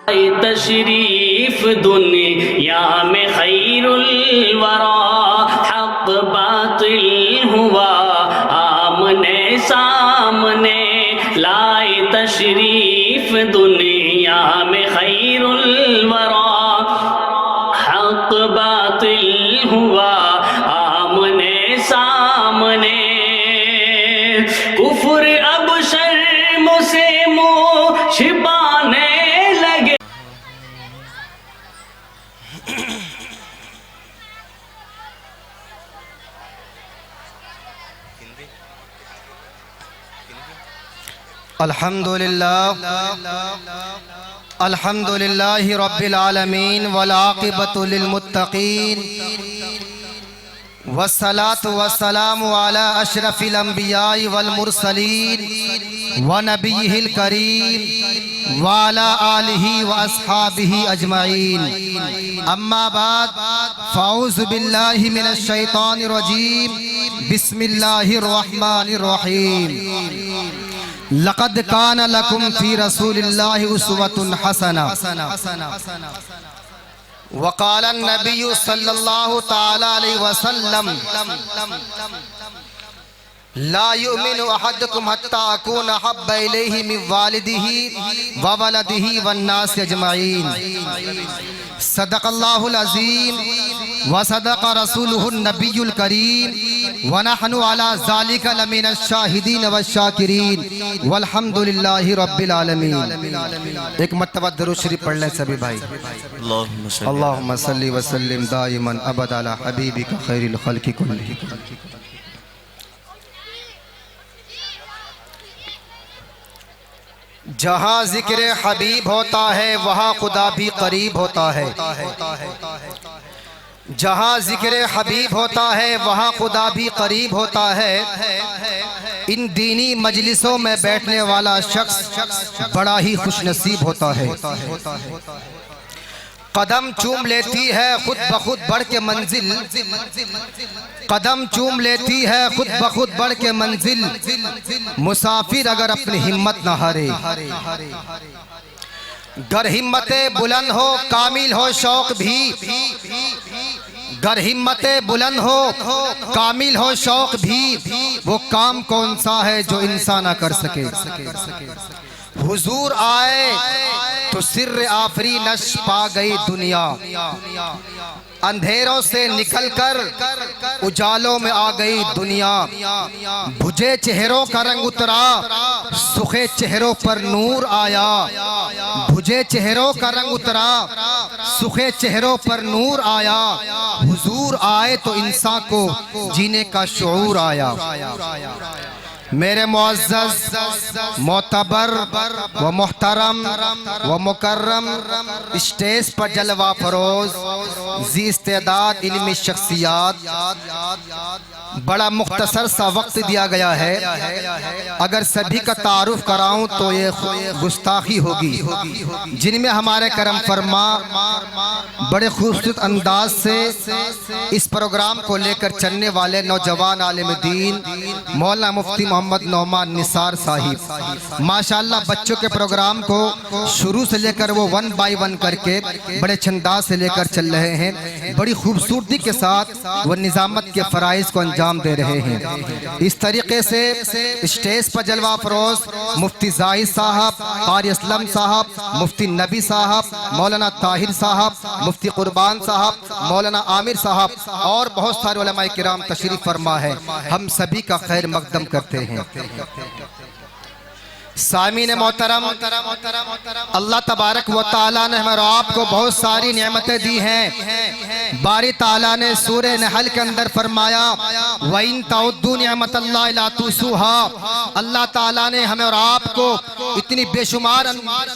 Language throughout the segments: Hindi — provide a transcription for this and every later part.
तशरीफ दुनिया में खैरुल वरा हक बातिल हुआ आमने सामने लाए तशरीफ दुनिया में खैरुल वरा हक बातिल हुआ आमने सामने कुफ्र अब शर्म से मुँह छिपाने लगे। अल्हम्दुलिल्लाहि रब्बिल आलमीन वल आक़िबतु लिल मुत्तक़ीन वस्सलातु वस्सलामु अला अशरफिल अंबियाइ वल मुरसलीन व नबिय्यिहिल करीम व अला आलिहि व अस्हाबिहि अजमाइन अम्मा बाद फ़अऊज़ु बिल्लाहि मिनश शैतानिर रजीम बिस्मिल्लाहिर रहमानिर रहीम लक़द कान लकुम फ़ी रसूलिल्लाहि उस्वतुन हसना वक़ाल नबिय्यु सल्लल्लाहु तआला अलैहि वसल्लम ला युमिनु अहदुकुम हत्ता अकूना हब्बा इलैहि मिन वालिदिही व वलदिही वन्नास अजमाइन सदक़ल्लाहुल अज़ीम व सदक़ रसूलुहुन नबियुल करीम व नहनु अला ज़ालिका लमिनश शाहिदीन व शाकिरीन वल्हम्दुलिल्लाहि रब्बिल आलमीन। एक मर्तबा दुरूद शरीफ पढ़ लें सभी भाई। अल्लाहुम्मा सल्लि व सल्लिम दाइमन अबद अला हबीबिका खैरिल खल्क़ि कुल्लिहिम। जहाँ जिक्र हबीब होता है वहाँ खुदा भी करीब होता है। जहाँ जिक्र हबीब होता है वहाँ खुदा भी करीब होता है। इन दीनी मजलिसों में बैठने वाला शख्स बड़ा ही खुशनसीब होता है। कदम चूम लेती है खुद ब खुद बढ़ के मंजिल, कदम चूम लेती है खुद ब खुद बढ़ के मंजिल। मुसाफिर अगर अपनी हिम्मत न हारे, गर हिम्मते बुलंद हो कामिल हो शौक भी, गर हिम्मते बुलंद हो कामिल हो शौक भी, वो काम कौन सा है जो इंसान ना कर सके। हुजूर आए तो सिर्र आफरीनश पा गई दुनिया, अंधेरों से निकलकर उजालों में आ गई दुनिया। बुझे चेहरों का रंग उतरा सुखे चेहरों पर नूर आया, बुझे चेहरों का रंग उतरा सुखे चेहरों पर नूर आया। हुजूर आए तो इंसान को जीने का शऊर आया। मेरे मुअज़्ज़ज़ मोतबर व मोहतरम व मुकर्रम स्टेज पर जलवा फरोज ज़ी इस्तेदाद इल्मी शख्सियात, बड़ा मुख्तसर सा वक्त दिया गया है। अगर सभी का तारुफ कराऊं तो ये गुस्ताखी होगी। जिनमें हमारे करम फरमा बड़े खूबसूरत अंदाज से इस प्रोग्राम को लेकर चलने वाले नौजवान आलिम दीन मौलाना मुफ्ती मोहम्मद नौमान निसार साहिब, माशाअल्लाह बच्चों के प्रोग्राम को शुरू से लेकर वो 1 बाय 1 करके बड़े छंदाज से लेकर चल रहे हैं। बड़ी खूबसूरती के साथ वो निजामत के फ़राइज़ को अंजाम दे रहे हैं। इस तरीके से स्टेज पर जलवा फरोज मुफ्ती जाहिद साहब, कारी असलम साहब, मुफ्ती नबी साहब, मौलाना ताहिर साहब, मुफ्ती कुर्बान साहब, मौलाना आमिर साहब और बहुत सारे उलमाए किराम तशरीफ फरमा है। हम सभी का खैर मकदम करते हैं। सामीन मोहतरम, अल्लाह तबारक व तआला ने हमें आपको बहुत सारी नेमतें दी हैं। बारी ताला ने सूरह नहल के अंदर फरमाया वइन तउद्दू निअमतल्लाहि ला तुसूहा। अल्लाह ताला ने हमें और आपको इतनी बेशुमार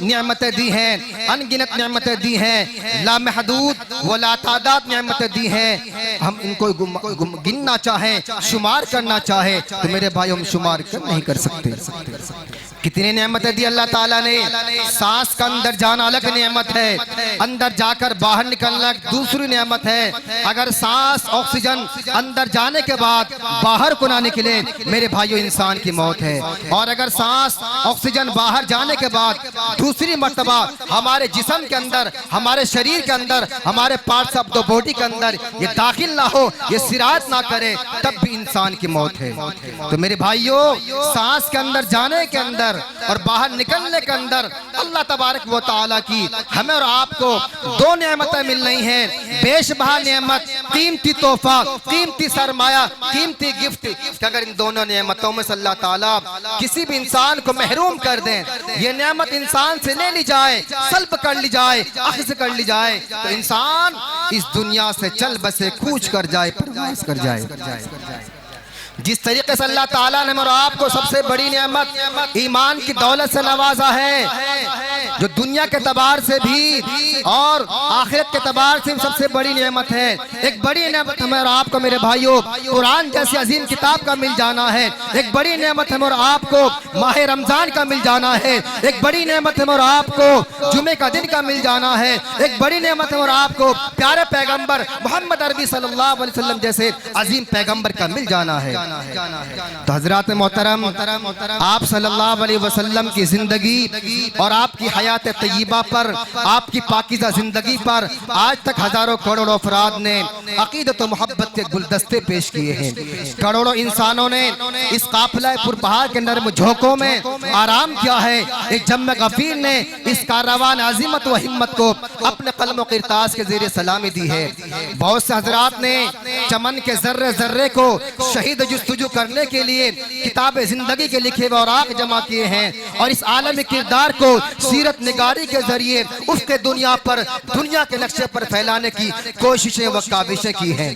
नेमतें दी हैं, अनगिनत नेमतें दी हैं, लामहदूद व लातादाद नेमतें दी हैं। हम इनको गिनना चाहें, शुमार करना चाहें तो मेरे भाई हम शुमार नहीं कर सकते। कितनी नेमतें दी अल्लाह ताला ने। सांस का अंदर जाना अलग नेमत है, अंदर जाकर बाहर निकलना दूसरी नेमत है। अगर सांस ऑक्सीजन अंदर जाने के बाद बाहर को ना निकले मेरे भाइयों, इंसान की मौत है। और अगर सांस ऑक्सीजन बाहर जाने के बाद दूसरी मर्तबा हमारे जिस्म के अंदर, हमारे शरीर के अंदर, हमारे पार्ट्स ऑफ द बॉडी के अंदर ये दाखिल ना हो, ये सिरात ना करे, तब भी इंसान की मौत है। तो मेरे भाइयों, सांस के अंदर जाने के अंदर और बाहर निकलने के अंदर अल्लाह तबारक व तआला की हमें और आपको दो नेमतें मिल रही हैं, बेशबहा नेमत, कीमती तोहफा, कीमती सरमाया, कीमती गिफ्ट। अगर इन दोनों नेमतों में से अल्लाह ताला किसी भी इंसान को महरूम कर दें, ये नेमत इंसान से ले ली जाए, सल्ब कर ली जाए, अख्ज़ कर ली जाए, तो इंसान इस दुनिया से चल बसे, कूच कर जाए, परवाज़ कर जाए। जिस तरीके से अल्लाह ताला ने और आपको सबसे बड़ी नेमत ईमान की दौलत से नवाजा है, जो दुनिया के तबार से भी और आखिरत के तबार से सबसे बड़ी नेमत है। एक बड़ी नेमत हमें और आपको मेरे भाइयों कुरान जैसी अजीम किताब का मिल जाना है। एक बड़ी नेमत हमें और आपको माह रमजान का मिल जाना है। एक बड़ी नेमत हमें और आपको जुमे का दिन का मिल जाना है। एक बड़ी नेमत हमें और आपको प्यारे पैगम्बर मोहम्मद अरबी सल्लल्लाहु अलैहि वसल्लम जैसे अजीम पैगम्बर का मिल जाना है। तो हजरात मोहतरम, आप सल्लल्लाहु अलैहि वसल्लम की जिंदगी और आपकी हयात तय्यबा पर, आपकी पाकीज़ा जिंदगी पर आज तक हजारों करोड़ों अफराद ने अकीदत और मोहब्बत के गुलदस्ते पेश किए हैं। करोड़ों इंसानों ने इस काफिला पुरबहार के नर्म झोंकों में आराम किया है। एक जम्मे गफीर ने इस कारवान अजीमत व हिम्मत को अपने कलम और किरतास के ज़रिए सलामी दी है। बहुत से हजरात ने चमन के जर्रे जर्रे को शहीद जुस्तुजू करने के लिए किताब जिंदगी के लिखे हुए औराक जमा किए हैं और इस आलमी किरदार को सीरत निगारी के जरिए उसके दुनिया पर, दुनिया के नक्शे पर फैलाने की कोशिशें व काविशें की हैं।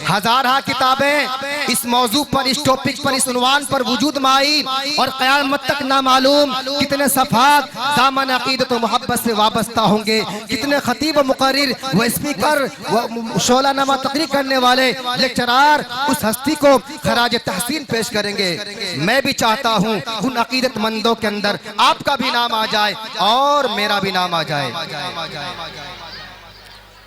हजारा किताबें इस मौजू पर, इस टॉपिक पर, इस उन्वान पर वजूद में आई और क़यामत तक ना मालूम कितने सफ़ात दामन अक़ीदत व मोहब्बत से वाबस्ता होंगे, कितने खतीब व मुक़र्रिर व स्पीकर व शोलानामा तकरीर करने वाले लेक्चरार उस हस्ती को खराज तहसीन पेश करेंगे। मैं भी चाहता हूँ उन अकीदतमंदों के अंदर आपका भी नाम आ जाए और मेरा भी नाम आ जाए।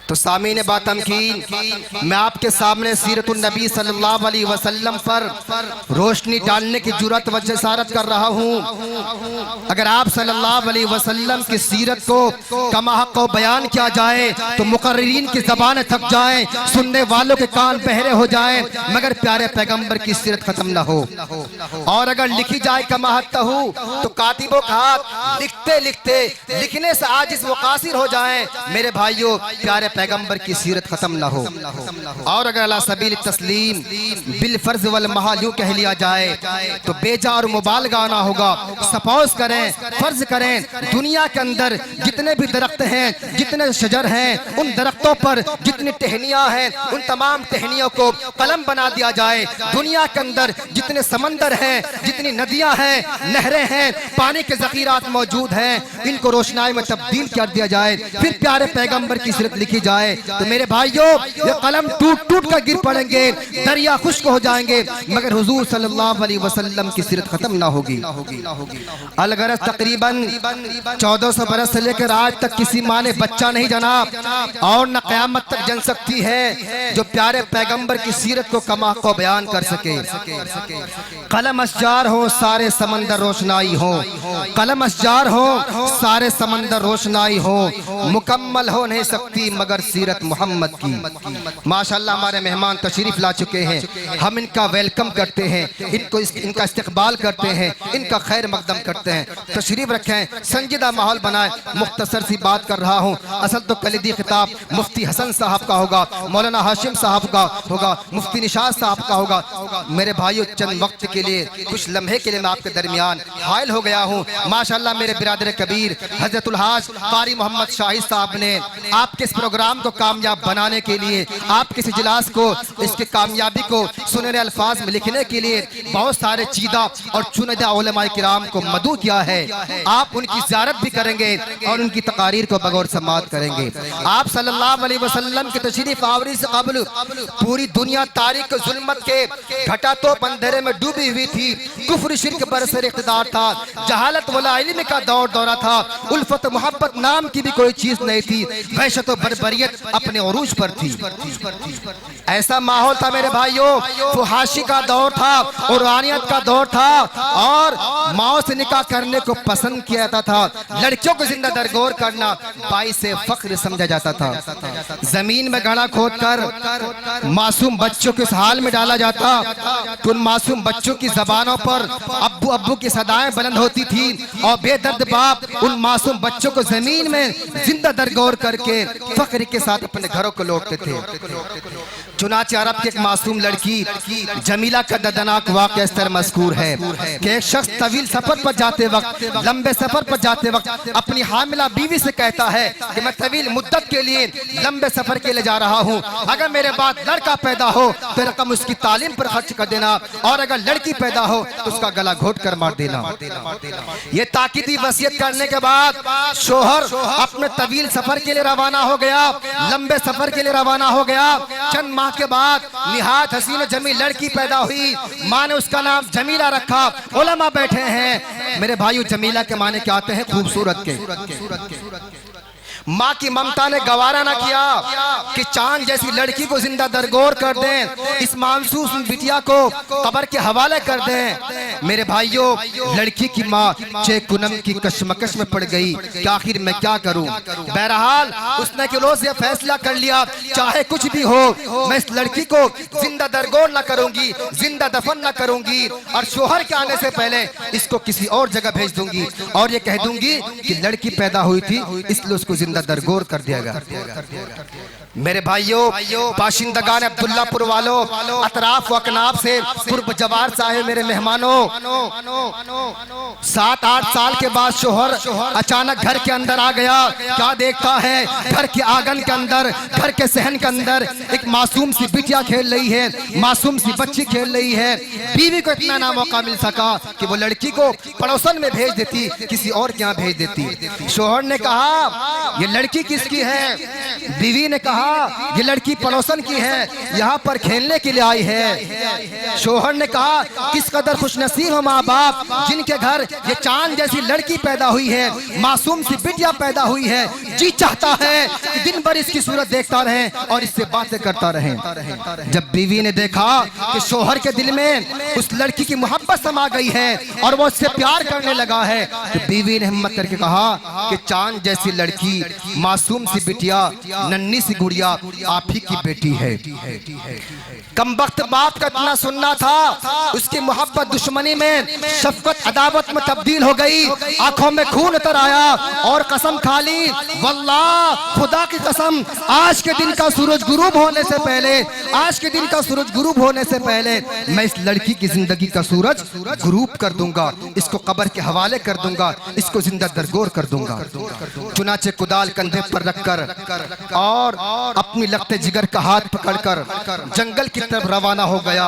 तो सामीन बातम की मैं आपके सामने सीरतुन नबी सल्लल्लाहु अलैहि वसल्लम पर रोशनी डालने की जुर्रत व जसारत कर रहा हूँ। अगर आप सल्लल्लाहु अलैहि वसल्लम की सीरत को कमाहक को बयान किया जाए तो मुकर्रिरीन की ज़बानें थक जाएं, सुनने वालों के कान बहरे हो जाएं, मगर प्यारे पैगंबर की सीरत खत्म न हो। और अगर लिखी जाए कमाहतहू तो कातिबों का हाथ लिखते लिखते लिखने से आजिज़ व कासिर हो जाएं। मेरे भाइयों, प्यारे पैगंबर की सीरत खत्म ना हो। और अगर अला सबील तस्लीम बिल फर्ज वल महाल यूं कह लिया जाए तो बेजा और मुबालगा ना होगा। सपोज करें, फर्ज करें, दुनिया के अंदर जितने भी दरख्त हैं, जितने शजर हैं, उन दरख्तों पर जितनी टहनियां हैं, उन तमाम टहनियों को कलम बना दिया जाए। दुनिया के अंदर जितने समंदर हैं, जितनी नदियां हैं, नहरें हैं, पानी के जखीरात मौजूद हैं, इनको रोशनाई में तब्दील कर दिया जाए, फिर प्यारे पैगंबर की सीरत लिखी जाए तो मेरे भाइयों, ये कलम टूट टूट कर गिर पड़ेंगे, दरिया खुश्क हो जाएंगे, मगर हुजूर सल्लल्लाहु अलैहि वसल्लम की सीरत खत्म ना होगी। अलगरज तकरीबन 1400 बरस से लेकर आज तक किसी माँ ने बच्चा नहीं जना और न क़यामत तक जन सकती है जो प्यारे पैगंबर की सीरत को कमा को बयान कर सके। कलम असजार हो, सारे समंदर रोशनाई हो, कलम असजार हो, सारे समंदर रोशनाई हो, मुकम्मल हो नहीं सकती मगर सीरत मोहम्मद की। माशाअल्लाह हमारे मेहमान तशरीफ ला चुके हैं, हम इनका वेलकम करते हैं, इनका इस्तकबाल करते हैं, इनका खैर मकदम करते हैं। तशरीफ रखें, संजीदा माहौल बनाए। मुख्तसर सी बात कर रहा हूँ, असल तो कलीदी खिताब मुफ्ती हसन साहब का होगा, मौलाना हाशिम साहब का होगा, मुफ्ती निशात साहब का होगा। मेरे भाइयों, चंद वक्त के लिए, कुछ लम्हे के लिए मैं आपके दरमियान हायल हो गया हूँ। माशाअल्लाह मेरे बिरादर कबीर हजरतुल हाज कारी मोहम्मद शाहिद साहब ने आपके इस प्रोग्राम प्रोग्राम को कामयाब बनाने के लिए, आपके इस इजलास को, इसकी कामयाबी को सुनहरे अल्फाज में लिखने के लिए बहुत सारे चीदा और चुनिंदा उलमाए किराम को मदऊ किया है। आप उनकी ज़ियारत भी करेंगे और उनकी तकारीर को बगौर समाअत करेंगे। आप सल्लल्लाहु अलैहि वसल्लम की तशरीफ आवरी से कबल पूरी दुनिया तारीख जुल्मत के घटातोप अंधेरे में डूबी हुई थी। कुफ्र शिर्क बरसर इख्तिदार था, जहालत वला इल्म का दौरा था, उल्फत मोहब्बत नाम की भी कोई चीज नहीं थी, वहशत और बर्बरियत अपने उरूज पर थी। ऐसा माहौल था मेरे भाइयों, फुहाशी का दौर था, उरानियत का दौर था और माओ से निकाह करने को पसंद किया जाता था। लड़कियों को जिंदा दरगोर करना बाइस से फख्र समझा जाता था। जमीन में गड़ा खोदकर मासूम बच्चों को इस हाल में डाला जाता कि उन मासूम बच्चों की जबानों पर अब्बू अब्बू की सदाएं बुलंद होती थी और बेदर्द बाप उन मासूम बच्चों को जमीन में जिंदा दरगोर करके फख्र के साथ अपने घरों को लौटते थे। चुनाचे अरब की एक मासूम लड़की जमीला का दर्दनाक वाक़या इस तरह मज़कूर है कि एक शख्स तवील सफर पर जाते वक्त, लंबे सफर पर जाते वक्त अपनी हामिला बीवी से कहता है कि मैं तवील मुद्दत के लिए लंबे सफर के लिए जा रहा हूँ, अगर मेरे बाद लड़का पैदा हो तो रकम उसकी तालीम पर खर्च कर देना और अगर लड़की पैदा हो तो उसका गला घोट कर मार देना। ये ताकीदी वसीयत करने के बाद शोहर अपने तवील सफर के लिए रवाना हो गया, लंबे सफर के लिए रवाना हो गया। चंद माह के बाद निहायत हसीन जमील लड़की पैदा हुई, माँ ने उसका नाम जमीला रखा। उलमा बैठे हैं मेरे भाइयों, जमीला के माने क्या आते हैं? खूबसूरत के। माँ की ममता ने गवारा ना किया कि चांद जैसी लड़की को जिंदा दरगोर कर दें, इस मामसूस बिटिया को कब्र के हवाले कर दें। मेरे भाइयों, लड़की की माँ चेकुनम की कशमकश में पड़ गई कि आखिर मैं क्या करूं। बहरहाल उसने कि रोज ये फैसला कर लिया, चाहे कुछ भी हो मैं इस लड़की को जिंदा दरगोर ना करूंगी, जिंदा दफन ना करूंगी और शोहर के आने से पहले इसको किसी और जगह भेज दूंगी और ये कह दूंगी कि लड़की पैदा हुई थी इसलिए उसको जिंदा दरगोर कर दिया गया। मेरे भाइयों, बाशिंदगान अब्दुल्लापुर वालों, अतराफ व अकनाफ से पूर्व जवार साहेब, मेरे मेहमानों, 7-8 साल के बाद शोहर अचानक घर के अंदर आ गया। क्या देखता है? घर के आंगन के अंदर, घर के सहन के अंदर एक मासूम सी बिटिया खेल रही है, मासूम सी बच्ची खेल रही है। बीवी को इतना ना मौका मिल सका कि वो लड़की को पड़ोसन में भेज देती, किसी और के यहाँ भेज देती। शोहर ने कहा ये लड़की किसकी है? बीवी ने कहा ये लड़की पड़ोसन की है, यहाँ पर खेलने के लिए आई है। शोहर ने कहा किस कदर खुशनसीब हो माँ बाप जिनके घर ये चांद जैसी लड़की पैदा हुई है, मासूम सी बिटिया पैदा हुई है। जी चाहता है कि दिन भर इसकी सूरत देखता रहे और इससे बातें करता रहे। जब बीवी ने देखा कि शोहर के दिल में उस लड़की की मोहब्बत समा गई है और वो उससे प्यार करने लगा है, तो बीवी ने हिम्मत करके कहा कि चांद जैसी लड़की, मासूम सी बिटिया, नन्ही सी गुड़िया आप ही की बेटी है। कमबख्त बाप का इतना सुनना था, उसकी मोहब्बत दुश्मनी में, शफकत अदावत में तब्दील हो गई। आंखों में खून उतर आया और कसम खा ली, वल्लाह खुदा की कसम, आज के दिन का सूरज गुरूब होने से पहले, आज के दिन का सूरज गुरूब होने से पहले मैं इस लड़की की जिंदगी का सूरज गुरूब कर दूंगा, इसको कब्र के हवाले कर दूंगा, इसको जिंदा दरगोर कर दूंगा। चुनाचे कुदाल कंधे पर रखकर और अपनी लखते जिगर का हाथ पकड़कर जंगल की तरफ रवाना हो गया।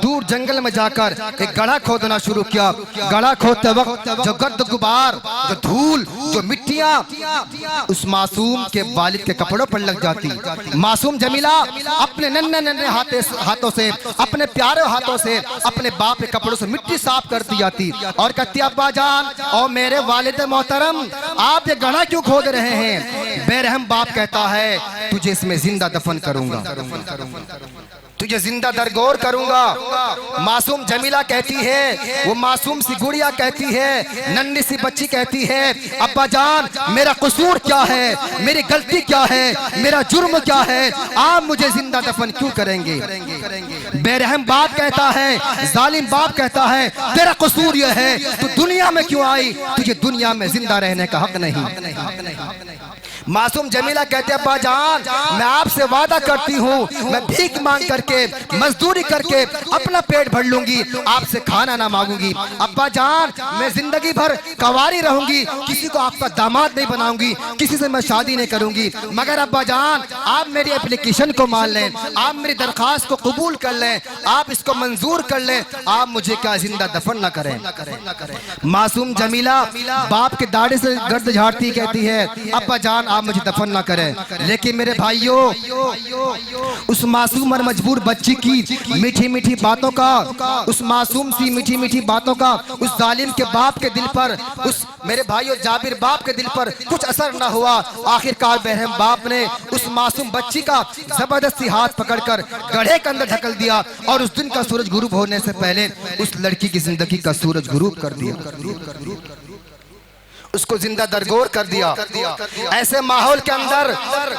दूर जंगल में जाकर एक गड्ढा खोदना शुरू किया। गड्ढा खोदते वक्त जो गर्द गुबार, जो धूल, जो मिट्टियां उस मासूम के वालिद के कपड़ों पर लग जाती। मासूम जमीला अपने नन्हे हाथों से, अपने प्यारे हाथों से अपने बाप के कपड़ों से मिट्टी साफ करती जाती और कहती अब्बा जान और मेरे वालिद मोहतरम, आप ये गड्ढा क्यों खोद रहे हैं? बेरहम बाप कहता है तुझे इसमें जिंदा दफन करूंगा, तुझे जिंदा दरगोर करूंगा। मासूम जमीला कहती है, वो मासूम सी गुड़िया कहती है, नन्ही सी बच्ची कहती है अब्बा जान मेरा कसूर क्या है, मेरी गलती क्या है, मेरा जुर्म क्या है, आप मुझे जिंदा दफन क्यों करेंगे? बेरहम बाप कहता है, जालिम बाप कहता है तेरा कसूर यह है तू दुनिया में क्यों आई, तुझे दुनिया में जिंदा रहने का हक नहीं। मासूम जमीला कहते अब्बा जान, मैं आपसे वादा करती हूँ मैं भीख मांग करके मजदूरी करके अपना पेट भर लूंगी, आपसे खाना ना मांगूंगी। अब्बा जान, मैं जिंदगी भर कंवारी रहूंगी, किसी को आपका दामाद नहीं बनाऊंगी, किसी से मैं शादी नहीं करूंगी। मगर अब्बा जान, आप मेरी एप्लीकेशन को मान लें, आप मेरी दरखास्त को कबूल कर लें, आप इसको मंजूर कर लें, आप मुझे क्या जिंदा दफन ना करें। मासूम जमीला बाप के दाढ़ी से गर्द झाड़ती कहती है अब्बा जान आप मुझे दफन ना करें। लेकिन मेरे भाइयों, उस मासूम और मजबूर बच्ची की मीठी मीठी बातों का, उस मासूम सी मीठी मीठी बातों का उस जालिम के बाप के दिल पर, उस मेरे भाइयों जाबिर बाप के दिल पर कुछ असर न हुआ। आखिरकार बेरहम बाप ने उस मासूम बच्ची का जबरदस्ती हाथ पकड़कर गड्ढे के अंदर ढकल दिया और उस दिन का सूरज गुरूब होने से पहले उस लड़की की जिंदगी का सूरज गुरूब कर दिया, उसको जिंदा दरगोर कर दिया। ऐसे माहौल के अंदर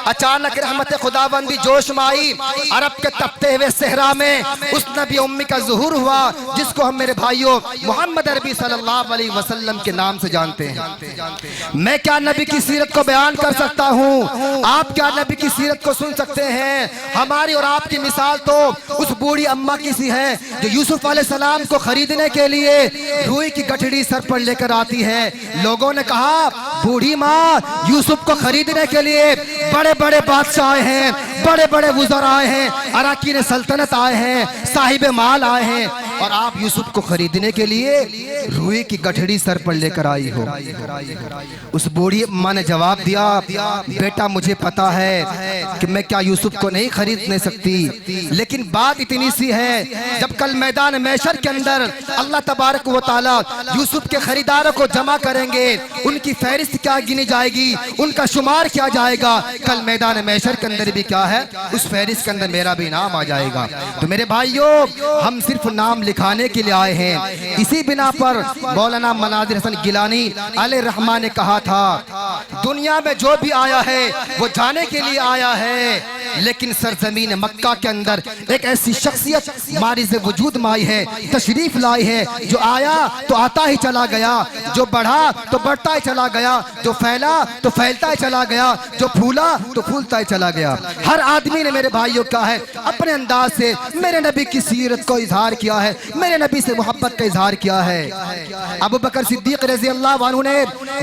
अचानक रहमत खुदाबंदी जोश में आई। अरब के तपते हुए सहरा में उस नबी उम्मी का ज़ुहूर हुआ जिसको हम मेरे भाइयों मोहम्मद अरबी सल्लल्लाहु अलैहि वसल्लम के नाम से जानते हैं। मैं क्या नबी की सीरत को बयान कर सकता हूँ, आप क्या नबी की सीरत को सुन सकते हैं। हमारी और आपकी मिसाल तो उस बूढ़ी अम्मा की सी है जो यूसुफ अलैहिस्सलाम को खरीदने के लिए रुई की गठड़ी सर पर लेकर आती है। लोगों ने कहा बूढ़ी माँ यूसुफ को खरीदने के लिए बड़े बड़े बादशाह आए हैं, बड़े बड़े वुज़र आए हैं, अराकीन सल्तनत आए हैं, साहिब माल आए हैं, और आप यूसुफ को खरीदने के लिए रुई की गठड़ी सर पर लेकर आई हो। उस बूढ़ी अम्मा ने जवाब दिया बेटा मुझे पता है कि मैं क्या यूसुफ को नहीं खरीद नहीं सकती, लेकिन बात इतनी सी है जब कल मैदान मैशर के अंदर अल्लाह तबारक व तआला यूसुफ के खरीदारों को जमा करेंगे, उनकी फहरिस्त क्या गिनी जाएगी, उनका शुमार किया जाएगा। कल मैदान मैशर के अंदर भी क्या है, उस फहरिस्त के अंदर मेरा भी नाम आ जाएगा। तो मेरे भाइयों, हम सिर्फ नाम लिखाने के लिए आए हैं। इसी बिना पर मौलाना मनाजिर हसन गिलानी अलैहि रहमान ने कहा था दुनिया में जो भी आया है वो जाने के लिए आया है, लेकिन सरजमीन मक्का के अंदर एक ऐसी शख्सियत मारिज़ वजूद में आई है, तशरीफ लाई है, जो आया तो आता ही चला गया, जो बढ़ा तो बढ़ता ही चला गया, जो फैला तो फैलता ही चला गया, जो फूला तो फूलता ही चला गया। हर आदमी ने मेरे भाइयों क्या है अपने अंदाज से मेरे नबी की सीरत को इजहार किया है, मेरे नबी से मोहब्बत का इजहार किया है। अबू बकर सिद्दीक रज़ी अल्लाह अन्हु ने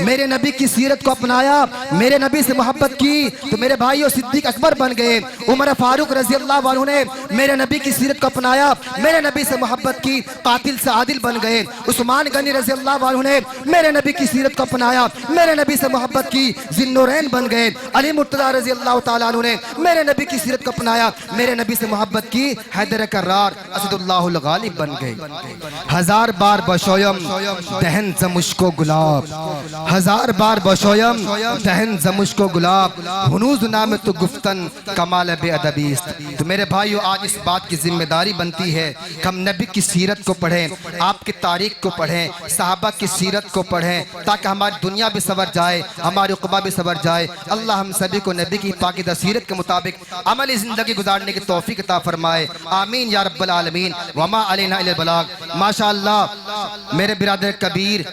मेरे नबी की सीरत को अपनाया, मेरे नबी से मोहब्बत की, तो मेरे भाइयों सिद्दीक अकबर बन गए। उमर फारूक रज़ी अल्लाह अन्हु ने मेरे नबी की सीरत को अपनाया, मेरे नबी से मोहब्बत की, कातिल से आदिल बन गए। उस्मान गनी रज़ी अल्लाह अन्हु ने मेरे नबी की सीरत को अपनाया, मेरे नबी से मोहब्बत की, जिन्नूरैन बन गए। अली मुर्तज़ा रज़ी अल्लाह तआला अन्हु ने मेरे नबी की सीरत को अपनाया, मेरे नबी से मोहब्बत की, हैदर कर्रार असदुल्लाहुल गालिब बन गए। हजार बार बशोयम दहन जमुश्को गुलाब, हजार बार बशोयम दहन जमुश्को गुलाब, हुनूज नाम तो गुफ्तन कमाल बेअदबीस्त। तो मेरे भाइयों, आज इस बात की जिम्मेदारी बनती है कि हम नबी की सीरत को पढ़ें, आपकी तारीख को पढ़ें, सहाबा की सीरत को पढ़ें, ताकि हमारी दुनिया भी सवर जाए, हमारी उक़बा भी सवर जाए। अल्लाह हम सभी को नबी की पाकीज़ा सीरत के मुताबिक अमली ज़िंदगी गुजारने की तौफीक अता फरमाए। आमीन या रब्बल आलमीन। वमा अलैना इल्लल बलाग। माशा अल्लाह मेरे बिरादर कबीर